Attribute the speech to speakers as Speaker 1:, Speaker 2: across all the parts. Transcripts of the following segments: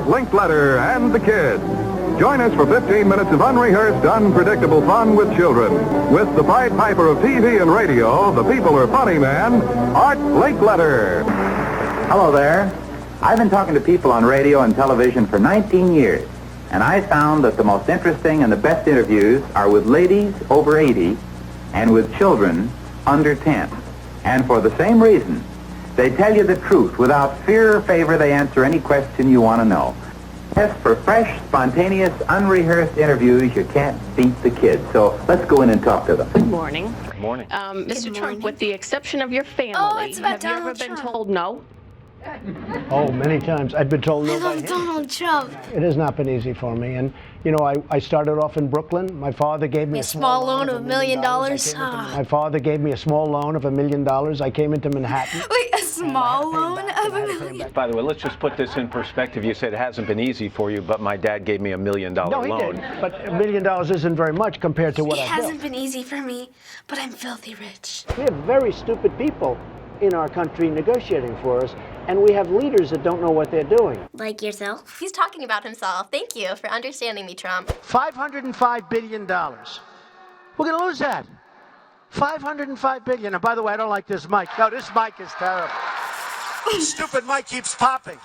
Speaker 1: linked letter, and the kids. Join us for 15 minutes of unrehearsed, unpredictable fun with children. With the Pied Piper of TV and radio, the people are funny man, Art Linkletter.
Speaker 2: Hello there. I've been talking to people on radio and television for 19 years, and I found that the most interesting and the best interviews are with ladies over 80 and with children under 10. And for the same reason, they tell you the truth. Without fear or favor, they answer any question you want to know. Yes, for fresh, spontaneous, unrehearsed interviews, you can't beat the kids. So let's go in and talk to them.
Speaker 3: Good morning.
Speaker 4: Good morning.
Speaker 3: Mr. Trump, with the exception of your family,
Speaker 5: it's about
Speaker 3: have you ever
Speaker 5: Donald
Speaker 3: been
Speaker 5: Trump.
Speaker 3: told no?
Speaker 4: Oh, many times. I've been told no
Speaker 5: I
Speaker 4: by
Speaker 5: love
Speaker 4: him.
Speaker 5: Donald Trump.
Speaker 4: It has not been easy for me. And, you know, I started off in Brooklyn. My father gave me
Speaker 5: A small loan of $1 million.
Speaker 4: My father gave me a small loan of $1 million. I came into Manhattan.
Speaker 5: Wait, a small loan of $1 million?
Speaker 6: By the way, let's just put this in perspective. You said it hasn't been easy for you, but my dad gave me $1 million
Speaker 4: No, he
Speaker 6: loan.
Speaker 4: did. But $1 million isn't very much compared to what
Speaker 5: It
Speaker 4: I built.
Speaker 5: hasn't been easy for me, but I'm filthy rich.
Speaker 4: We have very stupid people in our country negotiating for us, and we have leaders that don't know what they're doing.
Speaker 5: Like yourself?
Speaker 7: He's talking about himself. Thank you for understanding me, Trump.
Speaker 4: $505 billion. We're going to lose that. $505 billion. And by the way, I don't like this mic. No, this mic is terrible. This stupid mic keeps popping.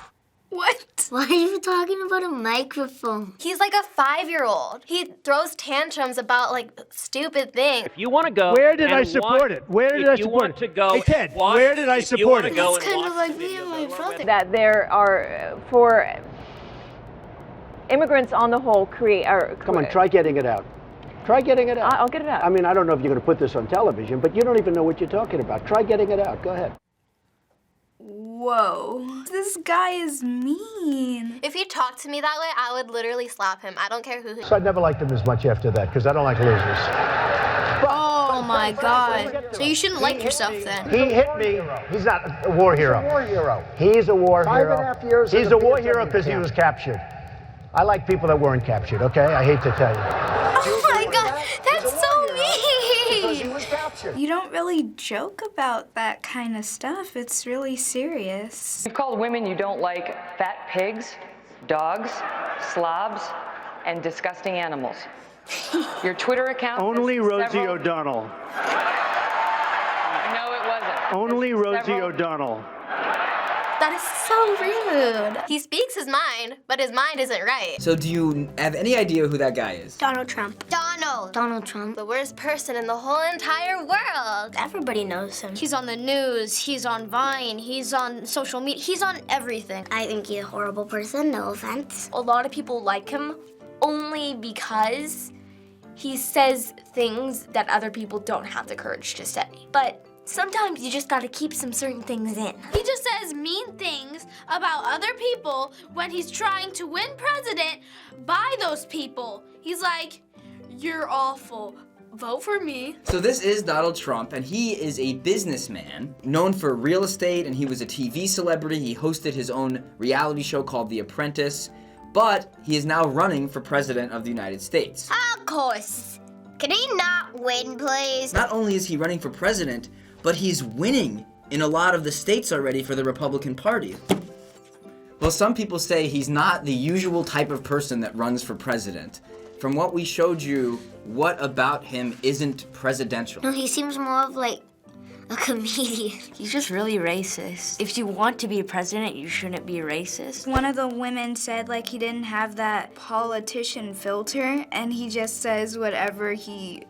Speaker 5: What? Why are you talking about a microphone?
Speaker 7: He's like a 5-year-old. He throws tantrums about like stupid things.
Speaker 8: If you want to go,
Speaker 4: Where did I support it? Where did I support it?
Speaker 8: To go,
Speaker 4: hey, Ted, where did I support it?
Speaker 5: It's kind of like me and my brother.
Speaker 9: That there are, for immigrants on the whole,
Speaker 4: Come on, try getting it out. Try getting it out.
Speaker 9: I'll get it out.
Speaker 4: I mean, I don't know if you're going to put this on television, but you don't even know what you're talking about. Try getting it out. Go ahead.
Speaker 5: Whoa. This guy is mean.
Speaker 7: If he talked to me that way, I would literally slap him. I don't care who he
Speaker 4: So I never liked him as much after that, because I don't like losers.
Speaker 5: Oh my God. So you shouldn't like yourself then.
Speaker 4: He hit me. He's not a war hero. He's a war hero. He's a war hero. 5.5 years. He's a war hero because he was captured. I like people that weren't captured, okay? I hate to tell you.
Speaker 5: Oh my God, that's so
Speaker 4: Because he
Speaker 5: mean.
Speaker 4: was captured.
Speaker 10: You don't really joke about that kind of stuff. It's really serious.
Speaker 9: You've called women you don't like fat pigs, dogs, slobs, and disgusting animals. Your Twitter account.
Speaker 4: Only Rosie O'Donnell.
Speaker 9: No, it wasn't.
Speaker 4: Only Rosie O'Donnell.
Speaker 7: That is so rude. He speaks his mind, but his mind isn't right.
Speaker 11: So do you have any idea who that guy is?
Speaker 5: Donald Trump. Donald Trump.
Speaker 7: The worst person in the whole entire world.
Speaker 5: Everybody knows him. He's on the news, he's on Vine, he's on social media, he's on everything. I think he's a horrible person, no offense.
Speaker 7: A lot of people like him only because he says things that other people don't have the courage to say. But sometimes you just gotta keep some certain things in.
Speaker 10: He just says mean things about other people when he's trying to win president by those people. He's like, you're awful. Vote for me.
Speaker 11: So this is Donald Trump, and he is a businessman known for real estate, and he was a TV celebrity. He hosted his own reality show called The Apprentice, but he is now running for president of the United States.
Speaker 5: Of course. Can he not win, please?
Speaker 11: Not only is he running for president, but he's winning in a lot of the states already for the Republican Party. Well, some people say he's not the usual type of person that runs for president. From what we showed you, what about him isn't presidential?
Speaker 5: No, he seems more of like a comedian.
Speaker 12: He's just really racist. If you want to be a president, you shouldn't be racist.
Speaker 10: One of the women said like he didn't have that politician filter and he just says whatever he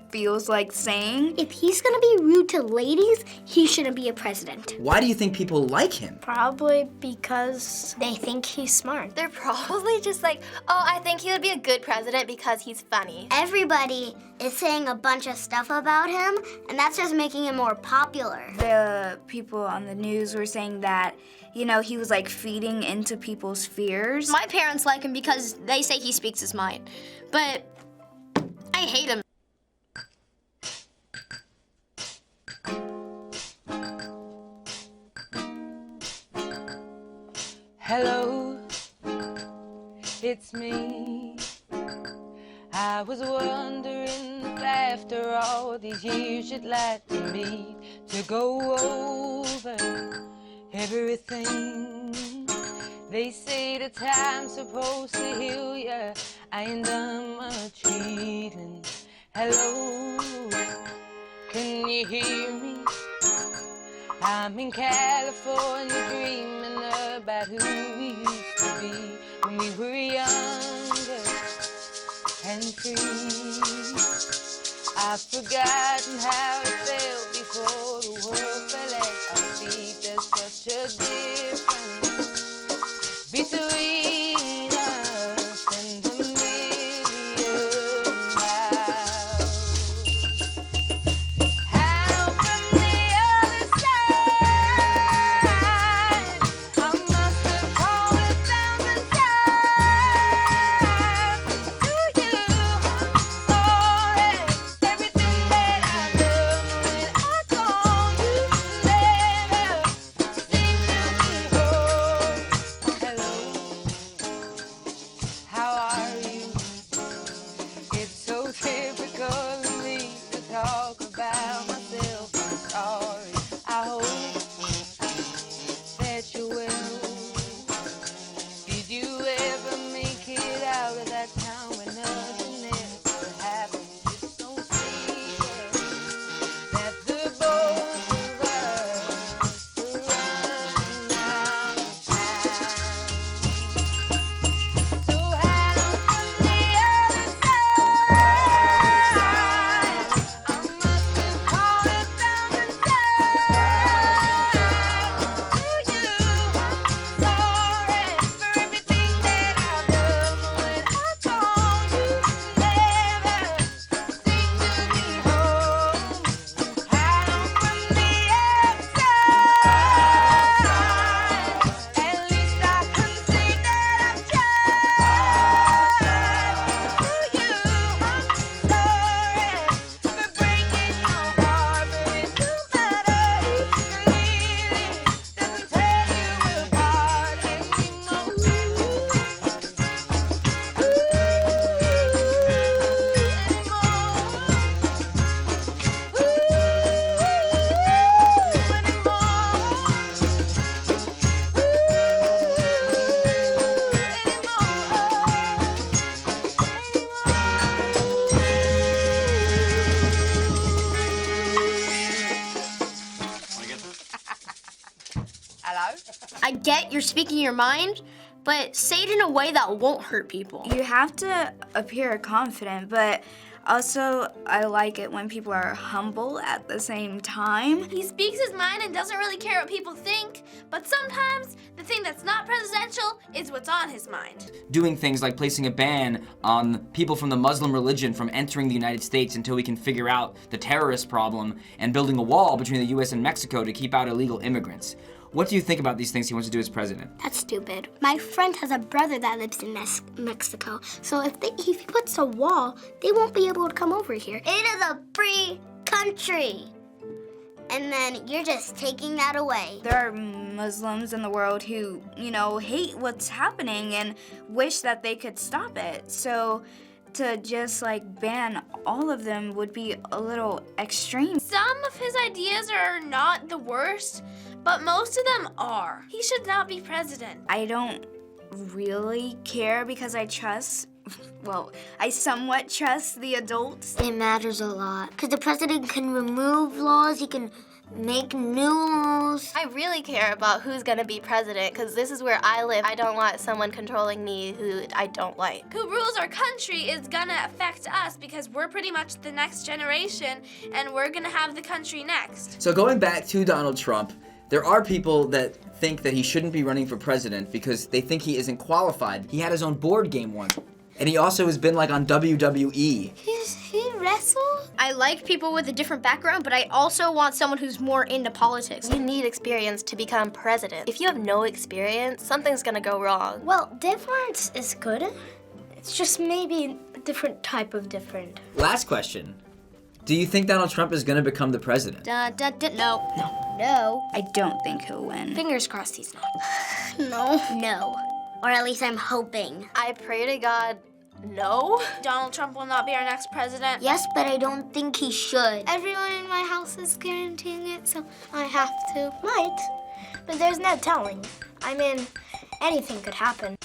Speaker 10: feels like saying.
Speaker 5: If he's gonna be rude to ladies, he shouldn't be a president.
Speaker 11: Why do you think people like him?
Speaker 5: Probably because they think he's smart.
Speaker 7: They're probably just like, oh, I think he would be a good president because he's funny.
Speaker 5: Everybody is saying a bunch of stuff about him, and that's just making him more popular.
Speaker 10: The people on the news were saying that, you know, he was like feeding into people's fears.
Speaker 5: My parents like him because they say he speaks his mind, but I hate him.
Speaker 9: Hello, it's me. I was wondering if after all these years you'd like to meet to go over everything.
Speaker 8: They say the time's supposed to heal ya. I ain't done much healing. Hello, can you hear me? I'm in California dreaming about who we used to be when we were younger and free. I've forgotten how it felt before the world fell at our feet. There's such a difference between us and a million miles. Out from the other side, I must have called 1,000 times to you. I'm sorry, everything that I've done when I call you never seem to be home. Hello, how are you? It's so typical of me to talk about myself. I'm sorry. I hope that you will. Did you ever make it out of that town when nothing ever happened? Just don't see that the both of us were running out of time. So out from the other side, I must have called 1,000 times to you. I'm sorry for everything that I've done when I called you. Never seem to be home. Out from the outside, at least I can say that I've tried to you. I'm sorry for breaking your heart, but it don't matter. Clearly doesn't tear you apart anymore. Hello?
Speaker 5: I get you're speaking your mind, but say it in a way that won't hurt people.
Speaker 12: You have to appear confident, but also I like it when people are humble at the same time.
Speaker 10: He speaks his mind and doesn't really care what people think, but sometimes the thing that's not presidential is what's on his mind.
Speaker 11: Doing things like placing a ban on people from the Muslim religion from entering the United States until we can figure out the terrorist problem, and building a wall between the US and Mexico to keep out illegal immigrants. What do you think about these things he wants to do as president?
Speaker 5: That's stupid. My friend has a brother that lives in Mexico, so if he puts a wall, they won't be able to come over here. It is a free country. And then you're just taking that away.
Speaker 12: There are Muslims in the world who, hate what's happening and wish that they could stop it. So to just ban all of them would be a little extreme.
Speaker 10: Some of his ideas are not the worst, but most of them are. He should not be president.
Speaker 12: I don't really care because I somewhat trust the adults.
Speaker 5: It matters a lot, because the president can remove laws, he can make new laws.
Speaker 3: I really care about who's gonna be president, because this is where I live. I don't want someone controlling me who I don't like.
Speaker 10: Who rules our country is gonna affect us because we're pretty much the next generation and we're gonna have the country next.
Speaker 11: So going back to Donald Trump, there are people that think that he shouldn't be running for president because they think he isn't qualified. He had his own board game once. And he also has been on WWE.
Speaker 5: He wrestled? I like people with a different background, but I also want someone who's more into politics.
Speaker 3: You need experience to become president. If you have no experience, something's gonna go wrong.
Speaker 5: Well, difference is good. It's just maybe a different type of different.
Speaker 11: Last question. Do you think Donald Trump is going to become the president?
Speaker 5: No.
Speaker 12: I don't think he'll win.
Speaker 5: Fingers crossed he's not. No. Or at least I'm hoping.
Speaker 3: I pray to God, no.
Speaker 10: Donald Trump will not be our next president.
Speaker 5: Yes, but I don't think he should. Everyone in my house is guaranteeing it, so I have to. Might, but there's no telling. I mean, anything could happen.